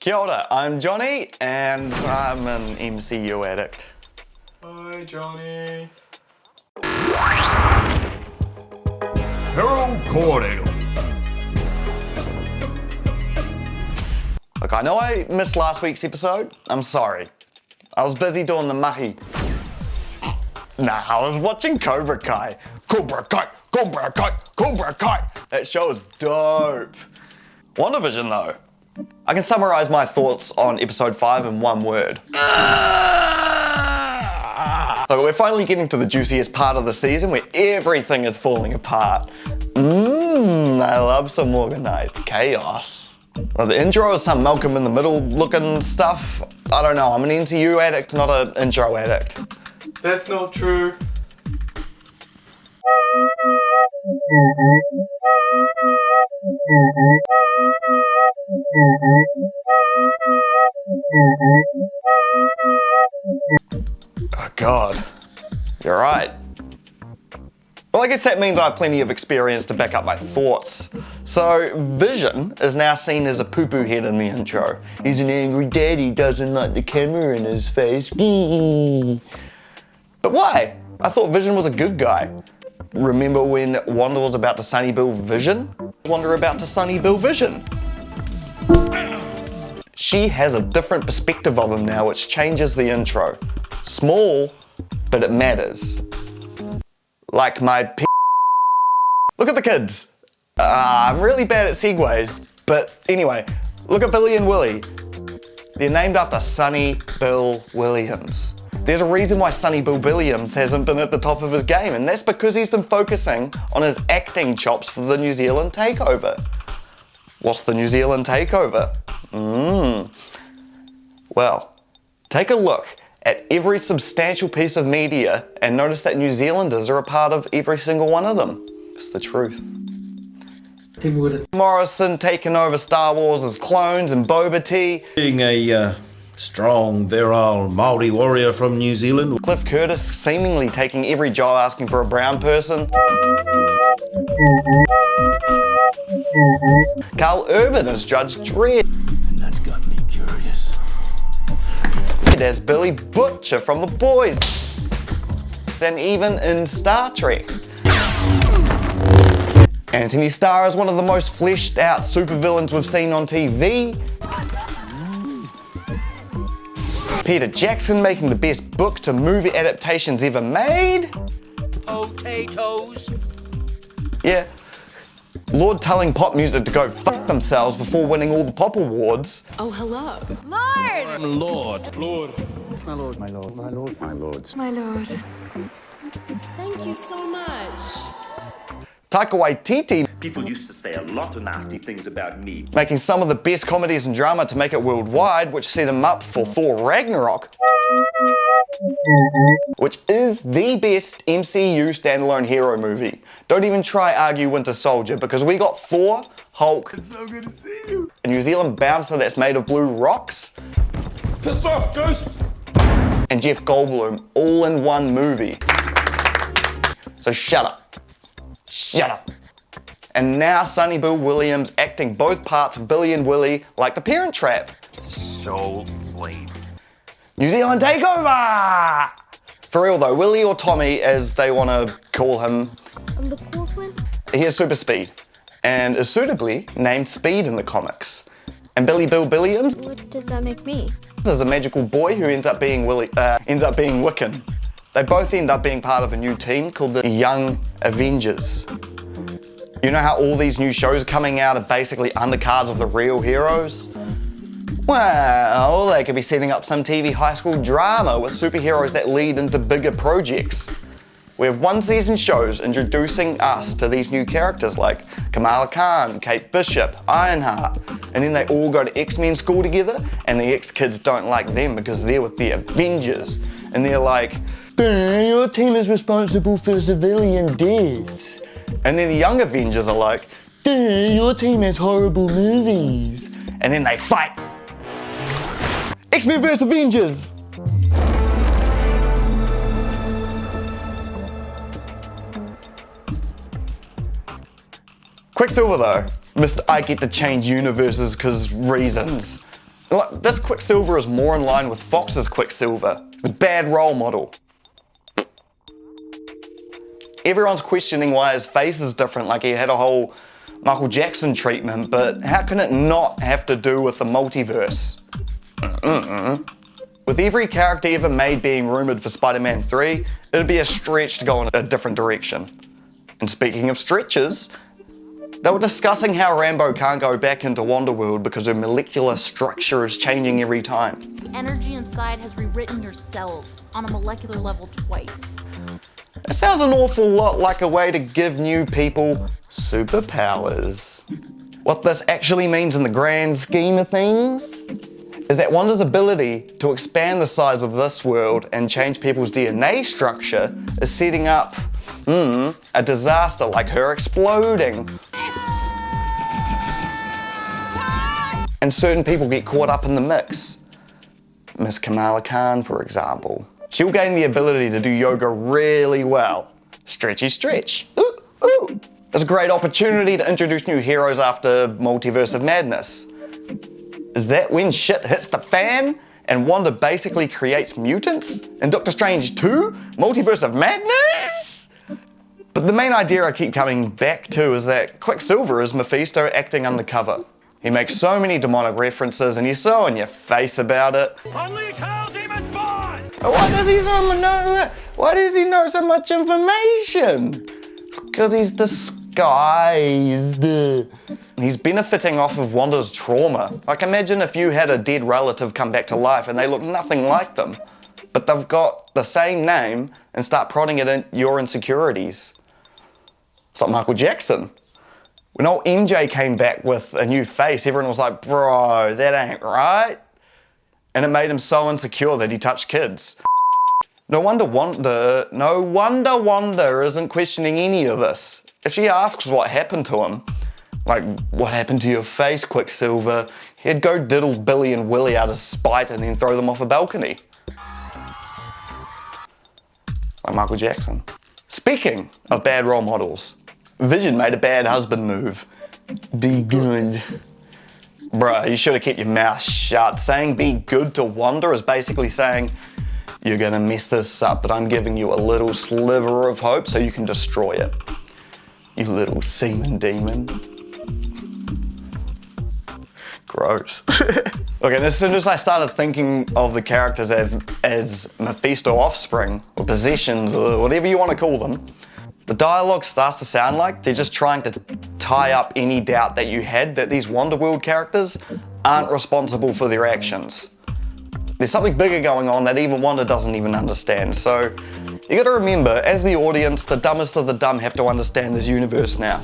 Kia ora, I'm Johnny and I'm an MCU addict. Hi Johnny. Hello, Kōrero. Look, I know I missed last week's episode. I'm sorry. I was busy doing the mahi. Nah, I was watching Cobra Kai. Cobra Kai, Cobra Kai, Cobra Kai. That show is dope. WandaVision though. I can summarize my thoughts on episode 5 in one word. So we're finally getting to the juiciest part of the season where everything is falling apart. I love some organized chaos. Well, the intro is some Malcolm in the Middle looking stuff. I don't know, I'm an MCU addict, not an intro addict. That's not true. Oh God, you're right. Well, I guess that means I have plenty of experience to back up my thoughts. So, Vision is now seen as a poo-poo head in the intro. He's an angry daddy, doesn't like the camera in his face. But why? I thought Vision was a good guy. Remember when Wanda was about to Sunny Bill Vision? Wanda about to Sunny Bill Vision. She has a different perspective of him now, which changes the intro. Small, but it matters. Like my Look at the kids. I'm really bad at segues, but anyway, look at Billy and Willie. They're named after Sunny Bill Williams. There's a reason why Sunny Bill Williams hasn't been at the top of his game, and that's because he's been focusing on his acting chops for the New Zealand takeover. What's the New Zealand takeover? Well, take a look at every substantial piece of media and notice that New Zealanders are a part of every single one of them. It's the truth. Morrison taking over Star Wars as clones and Boba Tea. Being a strong, virile Māori warrior from New Zealand. Cliff Curtis seemingly taking every job asking for a brown person. Carl Urban as Judge Dredd. And that's got me curious. As Billy Butcher from The Boys. Then even in Star Trek. Anthony Starr is one of the most fleshed out supervillains we've seen on TV. Peter Jackson making the best book to movie adaptations ever made. Potatoes. Yeah. Lord telling pop music to go fuck themselves before winning all the pop awards. Oh, hello. Lord. I'm Lord. My lord. My lord, my lord, my lords. My lord. Thank you so much. Taika Waititi People used to say a lot of nasty things about me. making some of the best comedies and drama to make it worldwide, which set him up for Thor Ragnarok, which is the best MCU standalone hero movie. Don't even try argue Winter Soldier, because we got Thor, Hulk, It's so good to see you. a New Zealand bouncer that's made of blue rocks, Piss off, ghost! and Jeff Goldblum all in one movie. So shut up. Shut up. And now Sunny Bill Williams acting both parts of Billy and Willie like the Parent Trap. So lame. New Zealand takeover! For real though, Willie or Tommy as they want to call him, I'm the cool twin. he has super speed and is suitably named Speed in the comics. And Billy Bill Williams What does that make me? is a magical boy who ends up being Wiccan. They both end up being part of a new team called the Young Avengers. You know how all these new shows are coming out are basically undercards of the real heroes? Well, they could be setting up some TV high school drama with superheroes that lead into bigger projects. We have one-season shows introducing us to these new characters like Kamala Khan, Kate Bishop, Ironheart, and then they all go to X-Men school together and the X-Kids don't like them because they're with the Avengers. And they're like, your team is responsible for civilian deaths. And then the Young Avengers are like, your team has horrible movies. And then they fight. X-Men vs Avengers. Quicksilver though, Mr. I get to change universes cause reasons. Look, this Quicksilver is more in line with Fox's Quicksilver, the bad role model. Everyone's questioning why his face is different, like he had a whole Michael Jackson treatment, but how can it not have to do with the multiverse? With every character ever made being rumoured for Spider-Man 3, it'd be a stretch to go in a different direction. And speaking of stretches, they were discussing how Rambo can't go back into Wonderworld because her molecular structure is changing every time. The energy inside has rewritten your cells on a molecular level twice. It sounds an awful lot like a way to give new people superpowers. What this actually means in the grand scheme of things is that Wanda's ability to expand the size of this world and change people's DNA structure is setting up, a disaster like her exploding. And certain people get caught up in the mix. Miss Kamala Khan, for example. She'll gain the ability to do yoga really well. Stretchy stretch. Ooh, ooh. It's a great opportunity to introduce new heroes after Multiverse of Madness. Is that when shit hits the fan and Wanda basically creates mutants? In Doctor Strange 2? Multiverse of Madness? But the main idea I keep coming back to is that Quicksilver is Mephisto acting undercover. He makes so many demonic references and you're so in your face about it. Unleash hell, demon spawn! Why does he know so much information? It's because he's disguised. He's benefiting off of Wanda's trauma. Like imagine if you had a dead relative come back to life and they look nothing like them, but they've got the same name and start prodding at your insecurities. It's like Michael Jackson. When old MJ came back with a new face, everyone was like, bro, that ain't right. And it made him so insecure that he touched kids. No wonder Wanda isn't questioning any of this. If she asks what happened to him, like, what happened to your face, Quicksilver, he'd go diddle Billy and Willie out of spite and then throw them off a balcony. Like Michael Jackson. Speaking of bad role models, Vision made a bad husband move. Be good. Bruh, you should have kept your mouth shut. Saying be good to Wanda is basically saying, you're gonna mess this up, but I'm giving you a little sliver of hope so you can destroy it. You little semen demon. Gross. Okay, and as soon as I started thinking of the characters as Mephisto offspring, or possessions, or whatever you want to call them, the dialogue starts to sound like they're just trying to tie up any doubt that you had that these Wonderworld characters aren't responsible for their actions. There's something bigger going on that even Wanda doesn't even understand. So you gotta remember, as the audience, the dumbest of the dumb have to understand this universe now.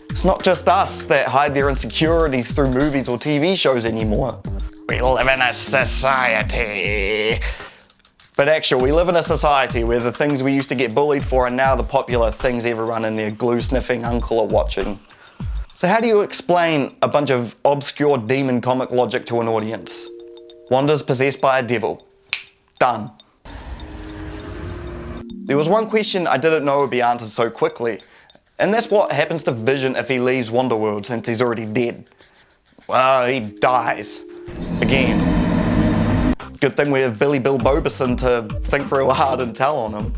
It's not just us that hide their insecurities through movies or TV shows anymore. We live in a society. But actually, we live in a society where the things we used to get bullied for are now the popular things everyone and their glue-sniffing uncle are watching. So how do you explain a bunch of obscure demon comic logic to an audience? Wanda's possessed by a devil. Done. There was one question I didn't know would be answered so quickly, and that's what happens to Vision if he leaves Wonderworld since he's already dead. Well, he dies. Again. Good thing we have Billy Bill Boberson to think real hard and tell on him.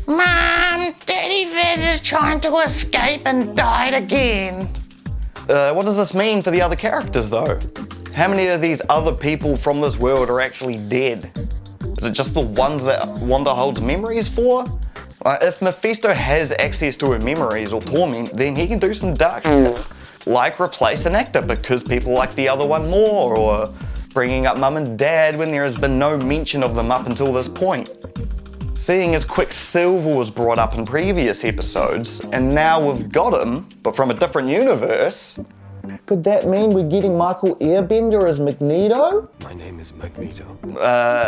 Mom, Daddy Viz is trying to escape and died again. What does this mean for the other characters though? How many of these other people from this world are actually dead? Is it just the ones that Wanda holds memories for? If Mephisto has access to her memories or torment, then he can do some dark shit. Like replace an actor because people like the other one more, or bringing up mum and dad when there has been no mention of them up until this point. Seeing as Quicksilver was brought up in previous episodes, and now we've got him, but from a different universe, could that mean we're getting Michael Airbender as Magneto? My name is Magneto.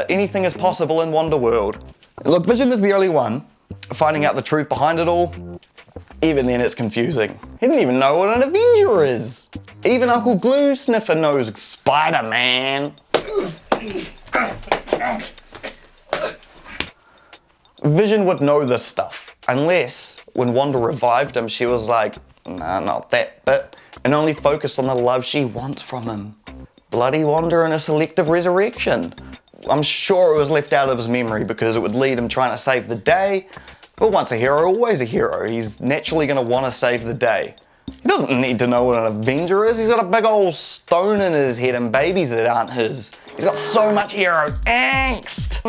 Anything is possible in Wonderworld. Look, Vision is the only one finding out the truth behind it all. Even then it's confusing. He didn't even know what an Avenger is. Even Uncle Glue Sniffer knows Spider-Man. Vision would know this stuff, unless when Wanda revived him, she was like, nah, not that bit. and only focus on the love she wants from him. Bloody Wanda and a selective resurrection. I'm sure it was left out of his memory because it would lead him trying to save the day. But once a hero, always a hero. He's naturally going to want to save the day. He doesn't need to know what an Avenger is. He's got a big old stone in his head and babies that aren't his. He's got so much hero angst.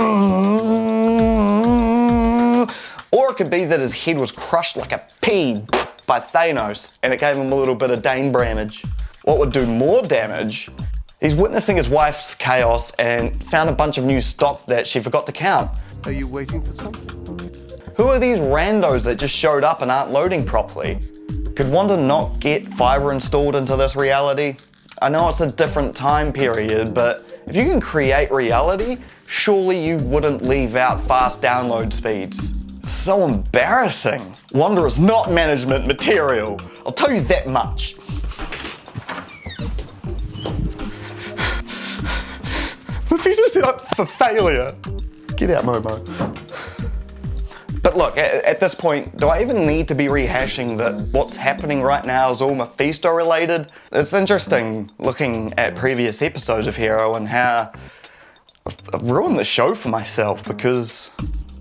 Or it could be that his head was crushed like a pea by Thanos and it gave him a little bit of Dane damage. What would do more damage? He's witnessing his wife's chaos and found a bunch of new stock that she forgot to count. Are you waiting for something? Who are these randos that just showed up and aren't loading properly? Could Wanda not get fiber installed into this reality? I know it's a different time period, but if you can create reality, surely you wouldn't leave out fast download speeds. So embarrassing. Wanda is not management material. I'll tell you that much. Mephisto's set up for failure. Get out, Momo. But look, at this point, do I even need to be rehashing that what's happening right now is all Mephisto related? It's interesting looking at previous episodes of Hero and how I've ruined the show for myself because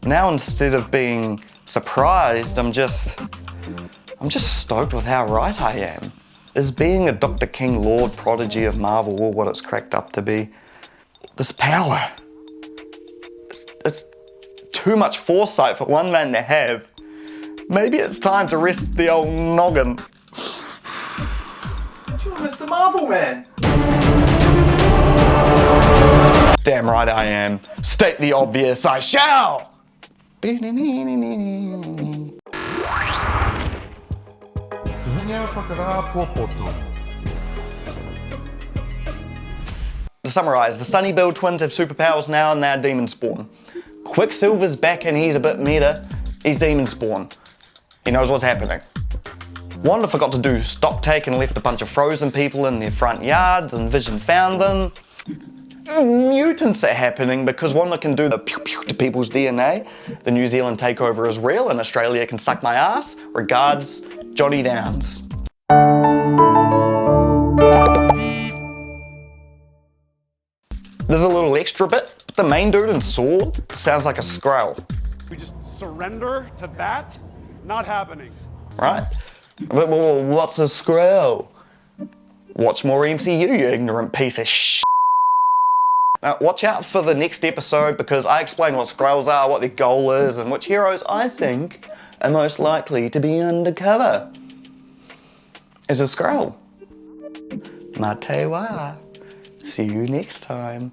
now instead of being surprised, I'm just stoked with how right I am. Is being a Dr. King Lord prodigy of Marvel all what it's cracked up to be? This power, it's too much foresight for one man to have. Maybe it's time to rest the old noggin. You're Mr. Marvel Man. Damn right I am. State the obvious, I shall! The To summarise, the Sunny Bill twins have superpowers now and they're demon spawn. Quicksilver's back and he's a bit meta. He's demon spawn. He knows what's happening. Wanda forgot to do stock take and left a bunch of frozen people in their front yards and Vision found them. Mutants are happening because Wanda can do the pew pew to people's DNA. The New Zealand takeover is real and Australia can suck my ass. Regards, Johnny Downs. There's a little extra bit, but the main dude in Sword sounds like a Skrull. We just surrender to that? Not happening. Right? But what's a Skrull? Watch more MCU, you ignorant piece of shit. Now, watch out for the next episode because I explain what Skrulls are, what their goal is, and which heroes I think are most likely to be undercover as a Skrull. Matewa. See you next time.